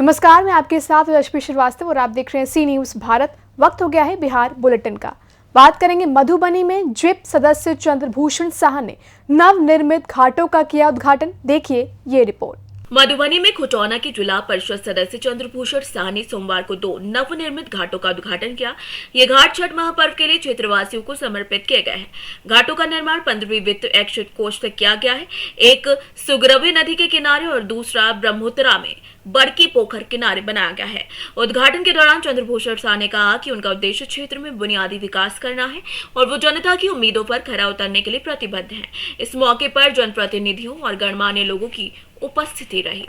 नमस्कार, मैं आपके साथ रश्मि श्रीवास्तव और आप देख रहे हैं सी न्यूज भारत। वक्त हो गया है बिहार बुलेटिन का। बात करेंगे मधुबनी में जिप सदस्य चंद्रभूषण साह ने नवनिर्मित घाटों का किया उद्घाटन। देखिए ये रिपोर्ट। मधुबनी में खुटौना के जिला परिषद सदस्य चंद्रभूषण साह ने सोमवार को 2 नवनिर्मित घाटों का उद्घाटन किया। ये घाट छठ महापर्व के लिए क्षेत्रवासियों को समर्पित किए गए हैं। घाटों का निर्माण 15वीं वित्त ऐच्छिक कोष से किया गया है। एक सुगरवी नदी के किनारे और दूसरा ब्रह्मोत्तरा में बड़की पोखर किनारे बनाया गया है। उद्घाटन के दौरान चंद्रभूषण साह ने कहा कि उनका उद्देश्य क्षेत्र में बुनियादी विकास करना है और वो जनता की उम्मीदों पर खरा उतरने के लिए प्रतिबद्ध हैं। इस मौके पर जनप्रतिनिधियों और गणमान्य लोगों की उपस्थिति रही।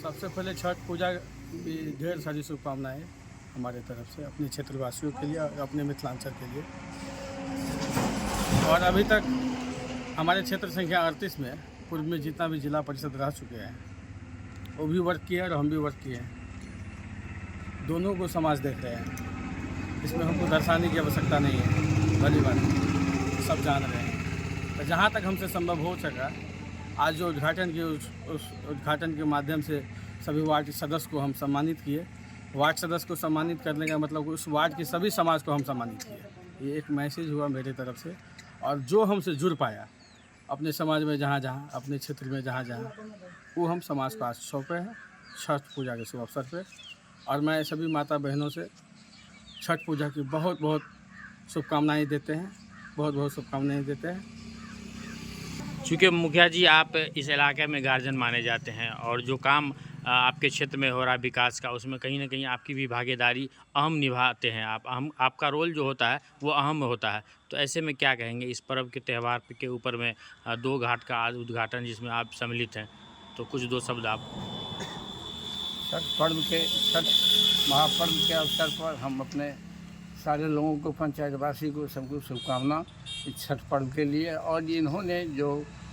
सबसे पहले छठ पूजा की ढेर सारी शुभकामनाएं हमारे तरफ से अपने क्षेत्रवासियों के लिए और अपने मिथिलांचल के लिए। और अभी तक हमारे क्षेत्र संख्या 38 में पूर्व में जितना भी जिला परिषद रह चुके हैं वो भी वर्क किए और हम भी वर्क किए हैं। दोनों को समाज देख रहे हैं, इसमें हमको दर्शाने की आवश्यकता नहीं है। भली बात सब जान रहे हैं। तो जहाँ तक हमसे संभव हो सका आज जो उद्घाटन किए उस उद्घाटन के माध्यम से सभी वार्ड सदस्य को हम सम्मानित किए। वार्ड सदस्य को सम्मानित करने का मतलब उस वार्ड के सभी समाज को हम सम्मानित किए। ये एक मैसेज हुआ मेरे तरफ से। और जो हमसे जुड़ पाया अपने समाज में जहाँ जहाँ अपने क्षेत्र में जहाँ जहाँ वो हम समाज को आज सौंपे हैं छठ पूजा के शुभ अवसर पर। और मैं सभी माता बहनों से छठ पूजा की बहुत बहुत शुभकामनाएँ देते हैं, बहुत बहुत शुभकामनाएँ देते हैं। चूँकि मुखिया जी आप इस इलाके में गार्जियन माने जाते हैं और जो काम आपके क्षेत्र में हो रहा है विकास का, उसमें कहीं ना कहीं आपकी भी भागीदारी अहम निभाते हैं। आपका रोल जो होता है वो अहम होता है। तो ऐसे में क्या कहेंगे इस पर्व के त्यौहार के ऊपर में 2 घाट का आज उद्घाटन जिसमें आप सम्मिलित हैं, तो कुछ 2 शब्द आप। छठ महापर्व के अवसर पर हम अपने सारे लोगों को पंचायतवासी को सबको शुभकामना इस छठ पर्व के लिए। और इन्होंने जो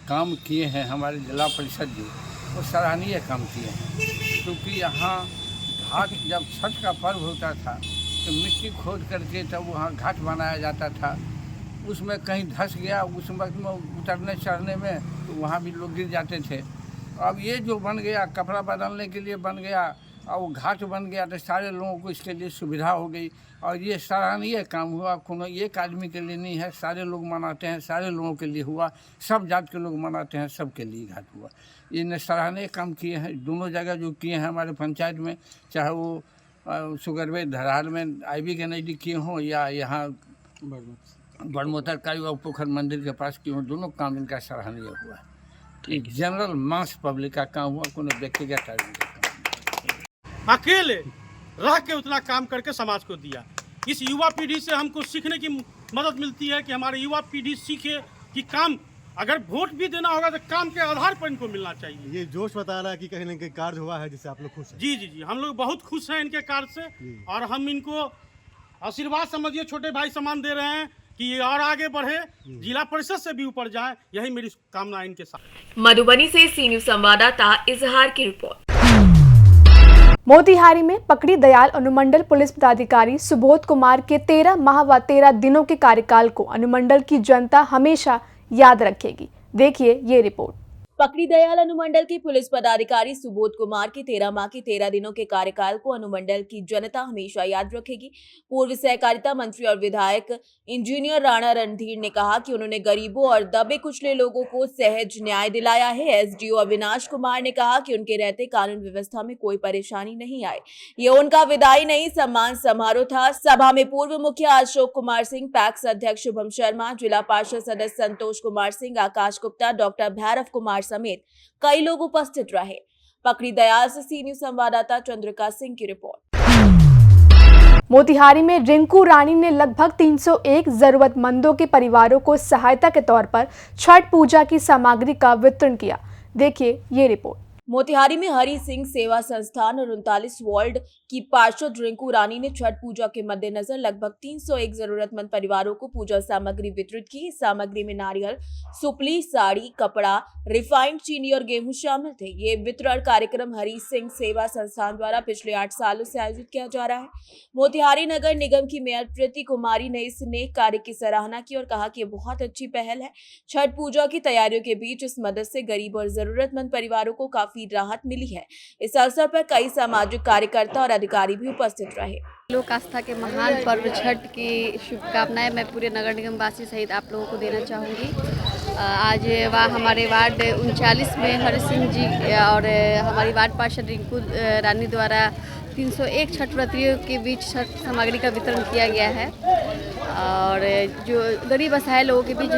काम किए हैं हमारे जिला परिषद जी वो सराहनीय काम किए हैं। क्योंकि यहाँ घाट जब छठ का पर्व होता था तो मिट्टी खोद करके तब वहाँ घाट बनाया जाता था। उसमें कहीं धंस गया उस वक्त में उतरने चढ़ने में तो वहाँ भी लोग गिर जाते थे। अब ये जो बन गया कपड़ा बदलने के लिए बन गया और वो घाट बन गया तो सारे लोगों को इसके लिए सुविधा हो गई। और ये सराहनीय काम हुआ। कोनो एक आदमी के लिए नहीं है, सारे लोग मनाते हैं, सारे लोगों के लिए हुआ, सब जात के लोग मनाते हैं, सबके लिए घाट हुआ। इन्हें सराहनीय काम किए हैं दोनों जगह जो किए हैं हमारे पंचायत में, चाहे वो सुगरवे धरार में IB के नज़दीक किए हों या यहाँ बड़मोतर का पोखर मंदिर के पास किए हों, दोनों काम इनका सराहनीय हुआ। एक जनरल मास पब्लिक का काम हुआ, कोनो व्यक्तिगत आदमी का काम। अकेले रह के उतना काम करके समाज को दिया। इस युवा पीढ़ी से हमको सीखने की मदद मिलती है कि हमारे युवा पीढ़ी सीखे कि काम अगर वोट भी देना होगा तो काम के आधार पर इनको मिलना चाहिए। ये जोश बता रहा है कि कहीं ना कहीं कार्य हुआ है जिससे आप लोग खुश हैं। जी जी जी, हम लोग बहुत खुश हैं इनके कार्य से और हम इनको आशीर्वाद समझिए छोटे भाई समान दे रहे हैं कि ये और आगे बढ़े, जिला परिषद से भी ऊपर जाए। यही मेरी कामना है इनके साथ। मधुबनी से सी न्यूज संवाददाता इजहार की रिपोर्ट। मोतिहारी में पकड़ी दयाल अनुमंडल पुलिस पदाधिकारी सुबोध कुमार के 13 माह व 13 दिनों के कार्यकाल को अनुमंडल की जनता हमेशा याद रखेगी। देखिए ये रिपोर्ट। पकड़ी दयाल अनुमंडल के पुलिस पदाधिकारी सुबोध कुमार के 13 माह के 13 दिनों के कार्यकाल को अनुमंडल की जनता हमेशा याद रखेगी। पूर्व सहकारिता मंत्री और विधायक इंजीनियर राणा रणधीर ने कहा कि उन्होंने गरीबों और दबे कुचले लोगों को सहज न्याय दिलाया है। SDO अविनाश कुमार ने कहा कि उनके रहते कानून व्यवस्था में कोई परेशानी नहीं आई। ये उनका विदाई नहीं सम्मान समारोह था। सभा में पूर्व मुखिया अशोक कुमार सिंह, पैक्स अध्यक्ष शुभम शर्मा, जिला पार्षद सदस्य संतोष कुमार सिंह, आकाश गुप्ता, डॉक्टर भैरव कुमार समेत कई लोग उपस्थित रहे। पकड़ी दयाल से सी न्यूज संवाददाता चंद्रिका सिंह की रिपोर्ट। मोतिहारी में रिंकू रानी ने लगभग 301 जरूरतमंदों के परिवारों को सहायता के तौर पर छठ पूजा की सामग्री का वितरण किया। देखिए ये रिपोर्ट। मोतिहारी में हरि सिंह सेवा संस्थान और 39 वार्ड की पार्षद रिंकू रानी ने छठ पूजा के मद्देनजर लगभग 301 जरूरतमंद परिवारों को पूजा सामग्री वितरित की। इस सामग्री में नारियल, सुपली, साड़ी, कपड़ा, रिफाइंड चीनी और गेहूं शामिल थे। ये वितरण कार्यक्रम हरि सिंह सेवा संस्थान द्वारा पिछले 8 सालों से आयोजित किया जा रहा है। मोतिहारी नगर निगम की मेयर प्रीति कुमारी ने इस नेक कार्य की सराहना की और कहा कि ये बहुत अच्छी पहल है। छठ पूजा की तैयारियों के बीच इस मदद से गरीब और जरूरतमंद परिवारों को काफी काफी राहत मिली है। इस अवसर पर कई सामाजिक कार्यकर्ता और अधिकारी भी उपस्थित रहे। लोक आस्था के महान पर्व छठ की शुभकामनाएं मैं पूरे नगर निगम वासी सहित आप लोगों को देना चाहूँगी। आज हमारे वार्ड 39 में हरि सिंह जी और हमारी वार्ड पार्षद रिंकू रानी द्वारा 301 छठ व्रतियों के बीच छठ सामग्री का वितरण किया गया है। और जो गरीब असहाय लोगों के बीच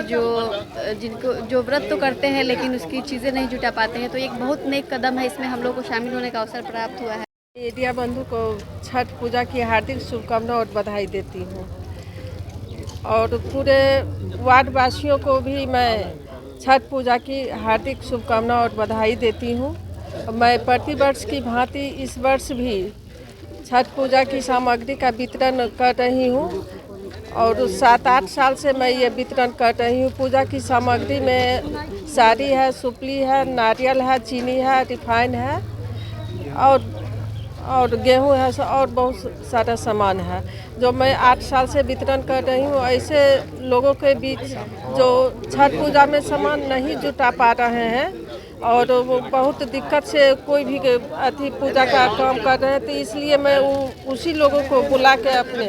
जो व्रत तो करते हैं लेकिन उसकी चीज़ें नहीं जुटा पाते हैं, तो एक बहुत नेक कदम है। इसमें हम लोग को शामिल होने का अवसर प्राप्त हुआ है। मीडिया बंधु को छठ पूजा की हार्दिक शुभकामनाएं और बधाई देती हूँ और पूरे वार्ड वासियों को भी मैं छठ पूजा की हार्दिक शुभकामनाएं और बधाई देती हूँ। मैं प्रतिवर्ष की भांति इस वर्ष भी छठ पूजा की सामग्री का वितरण कर रही हूँ और 7-8 साल से मैं ये वितरण कर रही हूँ। पूजा की सामग्री में साड़ी है, सुपली है, नारियल है, चीनी है, रिफाइन है और गेहूं है और बहुत सारा सामान है जो मैं 8 साल से वितरण कर रही हूँ। ऐसे लोगों के बीच जो छठ पूजा में सामान नहीं जुटा पा रहे हैं और वो बहुत दिक्कत से कोई भी पूजा का काम कर रहे हैं, तो इसलिए मैं उसी लोगों को बुला के अपने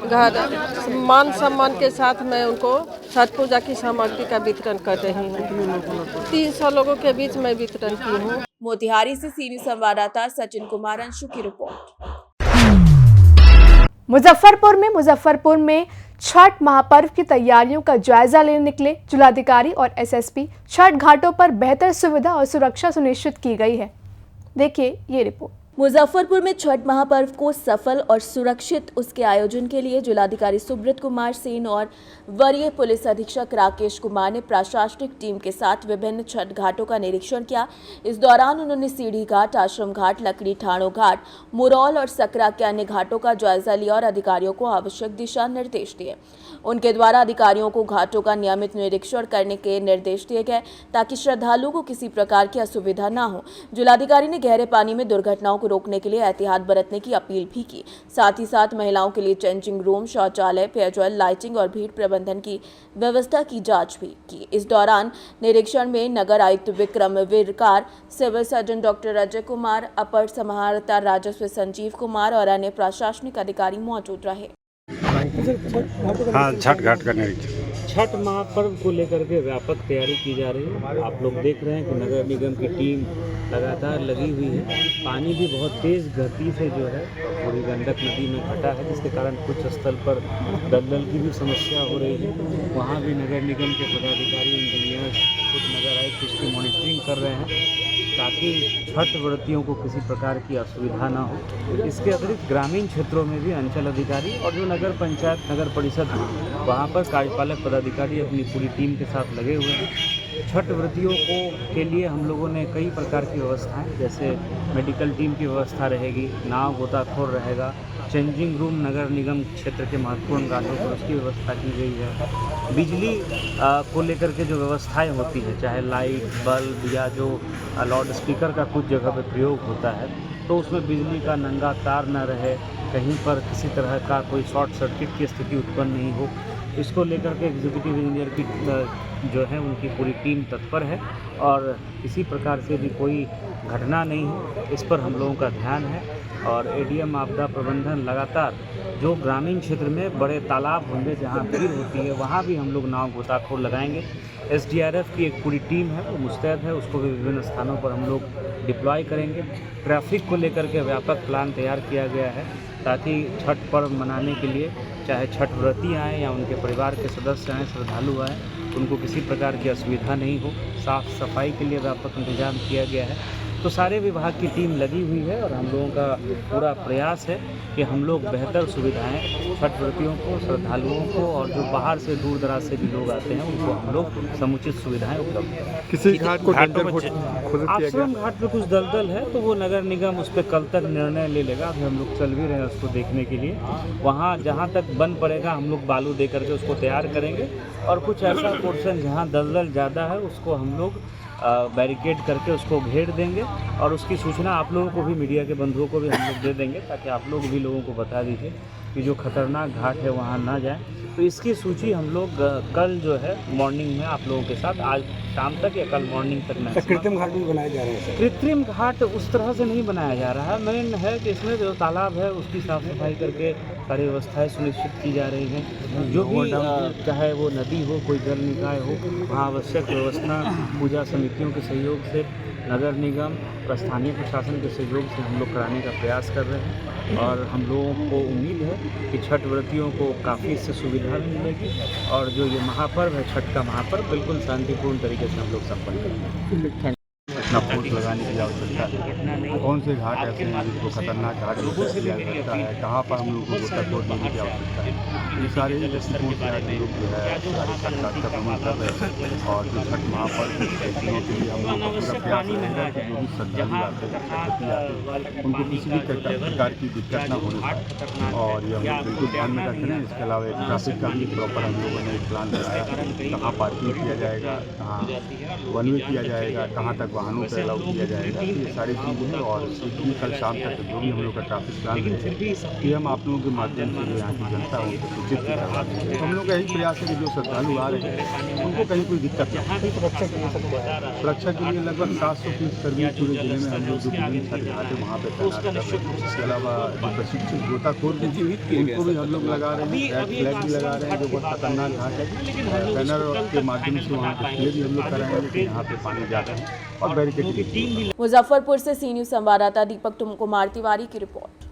घर मान सम्मान के साथ मैं उनको छठ पूजा की सामग्री का वितरण कर रही हूँ। 300 लोगों के बीच मैं वितरण की हूँ। मोतिहारी से सीनियर संवाददाता सचिन कुमार अंशु की रिपोर्ट। मुजफ्फरपुर में छठ महापर्व की तैयारियों का जायजा लेने निकले जिलाधिकारी और एसएसपी। छठ घाटों पर बेहतर सुविधा और सुरक्षा सुनिश्चित की गई है। देखिए ये रिपोर्ट। मुजफ्फरपुर में छठ महापर्व को सफल और सुरक्षित उसके आयोजन के लिए जिलाधिकारी सुब्रत कुमार सेन और वरीय पुलिस अधीक्षक राकेश कुमार ने प्रशासनिक टीम के साथ विभिन्न छठ घाटों का निरीक्षण किया। इस दौरान उन्होंने सीढ़ी घाट, आश्रम घाट, लकड़ी ठाणो घाट, मुरौल और सकरा के अन्य घाटों का जायजा लिया और अधिकारियों को आवश्यक दिशा निर्देश दिए। उनके द्वारा अधिकारियों को घाटों का नियमित निरीक्षण करने के निर्देश दिए गए ताकि श्रद्धालुओं को किसी प्रकार की असुविधा न हो। जिलाधिकारी ने गहरे पानी में दुर्घटनाओं को रोकने के लिए एहतियात बरतने की अपील भी की। साथ ही साथ महिलाओं के लिए चेंजिंग रूम, शौचालय, पेयजल, लाइटिंग और भीड़ प्रबंधन की व्यवस्था की जांच भी की। इस दौरान निरीक्षण में नगर आयुक्त Vikram Virkar, civil surgeon doctor Ajay Kumar, अपर समाहर्ता राजस्व संजीव कुमार और अन्य प्रशासनिक अधिकारी मौजूद रहे। हाँ, छठ घाट का निरीक्षण। छठ महापर्व को लेकर के व्यापक तैयारी की जा रही है। आप लोग देख रहे हैं कि नगर निगम की टीम लगातार लगी हुई है। पानी भी बहुत तेज़ गति से जो है पूरी गंडक नदी में घटा है, जिसके कारण कुछ स्थल पर दलदल की भी समस्या हो रही है। वहाँ भी नगर निगम के पदाधिकारी, इंजीनियर, खुद नगर आयुक्त उसकी मॉनिटरिंग कर रहे हैं ताकि छठ व्रतियों को किसी प्रकार की असुविधा ना हो। इसके अतिरिक्त ग्रामीण क्षेत्रों में भी अंचल अधिकारी और जो नगर पंचायत, नगर परिषद, वहाँ पर कार्यपालक पदाधिकारी अपनी पूरी टीम के साथ लगे हुए हैं। छठ व्रतियों के लिए हम लोगों ने कई प्रकार की व्यवस्थाएं, जैसे मेडिकल टीम की व्यवस्था रहेगी, नाव गोताखोर रहेगा, चेंजिंग रूम नगर निगम क्षेत्र के महत्वपूर्ण घाटों पर उसकी व्यवस्था की गई है। बिजली को लेकर के जो व्यवस्थाएं होती है, चाहे लाइट, बल्ब या जो लाउड स्पीकर का कुछ जगह पर प्रयोग होता है, तो उसमें बिजली का नंगा तार न रहे, कहीं पर किसी तरह का कोई शॉर्ट सर्किट की स्थिति उत्पन्न नहीं हो। इसको लेकर के एग्जीक्यूटिव इंजीनियर की जो है उनकी पूरी टीम तत्पर है और किसी प्रकार से भी कोई घटना नहीं हो, इस पर हम लोगों का ध्यान है। और एडीएम आपदा प्रबंधन लगातार जो ग्रामीण क्षेत्र में बड़े तालाब होंगे जहाँ भीड़ होती है, वहाँ भी हम लोग नाव गोताखोर लगाएंगे। एसडीआरएफ की एक पूरी टीम है, वो मुस्तैद है, उसको भी विभिन्न स्थानों पर हम लोग डिप्लॉय करेंगे। ट्रैफिक को लेकर के व्यापक प्लान तैयार किया गया है ताकि छठ पर्व मनाने के लिए चाहे छठ व्रती आएँ या उनके परिवार के सदस्य आएँ, श्रद्धालु आएँ, उनको किसी प्रकार की असुविधा नहीं हो। साफ़ सफाई के लिए व्यापक इंतजाम किया गया है। तो सारे विभाग की टीम लगी हुई है और हम लोगों का पूरा प्रयास है कि हम लोग बेहतर सुविधाएं छठ व्रतियों को, श्रद्धालुओं को और जो बाहर से दूर दराज से भी लोग आते हैं उनको हम लोग समुचित सुविधाएं उपलब्ध करें। किसी घाट को आश्रम घाट पे कुछ दलदल है तो वो नगर निगम उस पर कल तक निर्णय ले लेगा। अभी हम लोग चल भी रहे हैं उसको देखने के लिए। वहाँ जहाँ तक बन पड़ेगा हम लोग बालू दे करके उसको तैयार करेंगे और कुछ ऐसा पोर्शन जहाँ दलदल ज़्यादा है उसको हम लोग बैरिकेड करके उसको घेर देंगे और उसकी सूचना आप लोगों को भी, मीडिया के बंधुओं को भी हम लोग दे देंगे ताकि आप लोग भी लोगों को बता दीजिए कि जो खतरनाक घाट है वहाँ ना जाएं। तो इसकी सूची हम लोग कल जो है मॉर्निंग में आप लोगों के साथ, आज शाम तक या कल मॉर्निंग तक में। कृत्रिम घाट भी बनाए जा रहे हैं? कृत्रिम घाट उस तरह से नहीं बनाया जा रहा है। मेन है कि इसमें जो तालाब है उसकी साफ़ सफाई करके सारी व्यवस्थाएं सुनिश्चित की जा रही हैं। जो भी चाहे वो नदी हो, कोई जल निकाय हो, वहाँ आवश्यक व्यवस्था पूजा समितियों के सहयोग से, नगर निगम, स्थानीय प्रशासन के सहयोग से हम लोग कराने का प्रयास कर रहे हैं। और हम लोगों को उम्मीद है कि छठ व्रतियों को काफ़ी इससे सुविधा भी मिलेगी और जो ये महापर्व है, छठ का महापर्व, बिल्कुल शांतिपूर्ण तरीके से हम लोग संपन्न करेंगे। अपना फोर्स लगाने की आवश्यकता है। कौन से घाट ऐसे हैं जिसको खतरनाक घाट घोषित किया जा सकता है, कहाँ पर हम लोग को गोताखोर देने की आवश्यकता है। ये सारे दृष्टिकोण से आज हम लोग जो है सारे सरकार का भ्रमण कर रहे हैं और जो छठ महापर्व के लिए हम लोग का पूरा प्रयास रहेगा कि जो भी श्रद्धालु आते हैं, छठी आते हैं, उनको किसी भी प्रकार की दिक्कत न होने पाए और ये हम लोग बिल्कुल ध्यान में रख रहे हैं। इसके अलावा एक ट्रैफिक का भी प्रॉपर हम लोगों ने एक प्लान बनाया, कहाँ पार्किंग किया जाएगा, कहाँ वन वे किया जाएगा, कहाँ तक वाहनों पे अलाउ किया जाएगा। ये सारी चीज़ें हैं और सीधी कल शाम तक जो भी हम लोग का ट्रैफिक प्लान है कि हम आप लोगों के माध्यम से जो यहाँ की जनता है उनको सूचित करवा देंगे। तो हम लोग का यही प्रयास है कि जो श्रद्धालु आ रहे हैं उनको कहीं कोई दिक्कत नहीं। सुरक्षा के लिए लगभग 730 कर्मी पूरे जिले में हम लोग जो विभिन्न छठ घाट है वहाँ पर तैनात कर रहे हैं। इसके अलावा जो प्रशिक्षित गोताखोर भी उनको भी हम लोग लगा रहे हैं, फ्लैग भी लगा रहे हैं जो बहुत खतरनाक घाट है। बैनर के माध्यम से वहाँ डिस्प्ले भी हम लोग कराएंगे कि यहाँ पे पानी ज़्यादा है और बैरिकेड। मुजफ्फरपुर से सी न्यूज़ संवाददाता दीपक कुमार तिवारी की रिपोर्ट।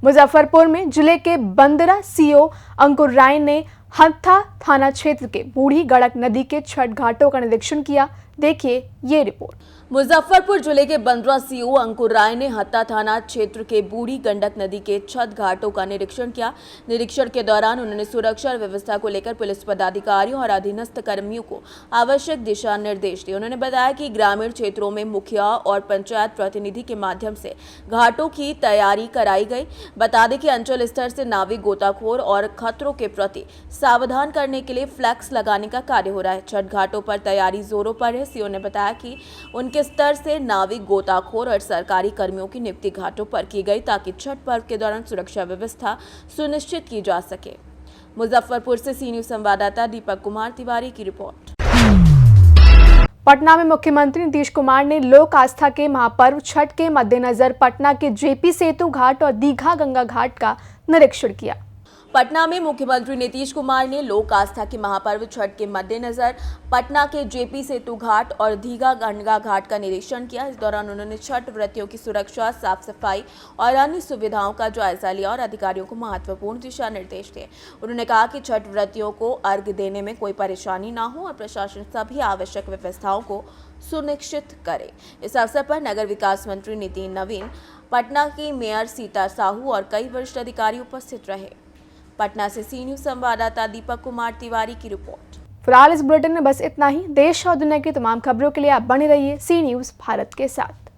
मुजफ्फरपुर में जिले के बंदरा सीओ अंकुर राय ने हत्था थाना क्षेत्र के बूढ़ी गड़क नदी के छठ घाटों का निरीक्षण किया। देखिए ये रिपोर्ट। मुजफ्फरपुर जिले के बंदरा सीओ अंकुर राय ने हत्था थाना क्षेत्र के बूढ़ी गंडक नदी के छठ घाटों का निरीक्षण किया। निरीक्षण के दौरान उन्होंने सुरक्षा और व्यवस्था को लेकर पुलिस पदाधिकारियों और अधीनस्थ कर्मियों को आवश्यक दिशा निर्देश दिए। उन्होंने बताया कि ग्रामीण क्षेत्रों में मुखिया और पंचायत प्रतिनिधि के माध्यम से घाटों की तैयारी कराई गई। बता दें कि अंचल स्तर से नाविक गोताखोर और खतरों के प्रति सावधान करने के लिए फ्लैक्स लगाने का कार्य हो रहा है। छठ घाटों पर तैयारी जोरों पर है। सीओ ने बताया कि उनके स्तर से नाविक गोताखोर और सरकारी कर्मियों की नियुक्ति घाटों पर की गई ताकि छठ पर्व के दौरान सुरक्षा व्यवस्था सुनिश्चित की जा सके। मुजफ्फरपुर से सी न्यूज़ संवाददाता दीपक कुमार तिवारी की रिपोर्ट। पटना में मुख्यमंत्री नीतीश कुमार ने लोक आस्था के महापर्व छठ के मद्देनजर पटना के जेपी सेतु घाट और दीघा गंगा घाट का निरीक्षण किया। पटना में मुख्यमंत्री नीतीश कुमार ने लोक आस्था के महापर्व छठ के मद्देनजर पटना के जेपी सेतु घाट और दीघा गंगा घाट का निरीक्षण किया। इस दौरान उन्होंने छठ व्रतियों की सुरक्षा, साफ सफाई और अन्य सुविधाओं का जायजा लिया और अधिकारियों को महत्वपूर्ण दिशा निर्देश दिए। उन्होंने कहा कि छठ व्रतियों को अर्घ्य देने में कोई परेशानी न हो और प्रशासन सभी आवश्यक व्यवस्थाओं को सुनिश्चित करे। इस अवसर पर नगर विकास मंत्री नितिन नवीन, पटना की मेयर सीता साहू और कई वरिष्ठ अधिकारी उपस्थित रहे। पटना से सी न्यूज़ संवाददाता दीपक कुमार तिवारी की रिपोर्ट। फिलहाल इस बुलेटिन में बस इतना ही। देश और दुनिया की तमाम खबरों के लिए आप बने रहिए सी न्यूज़ भारत के साथ।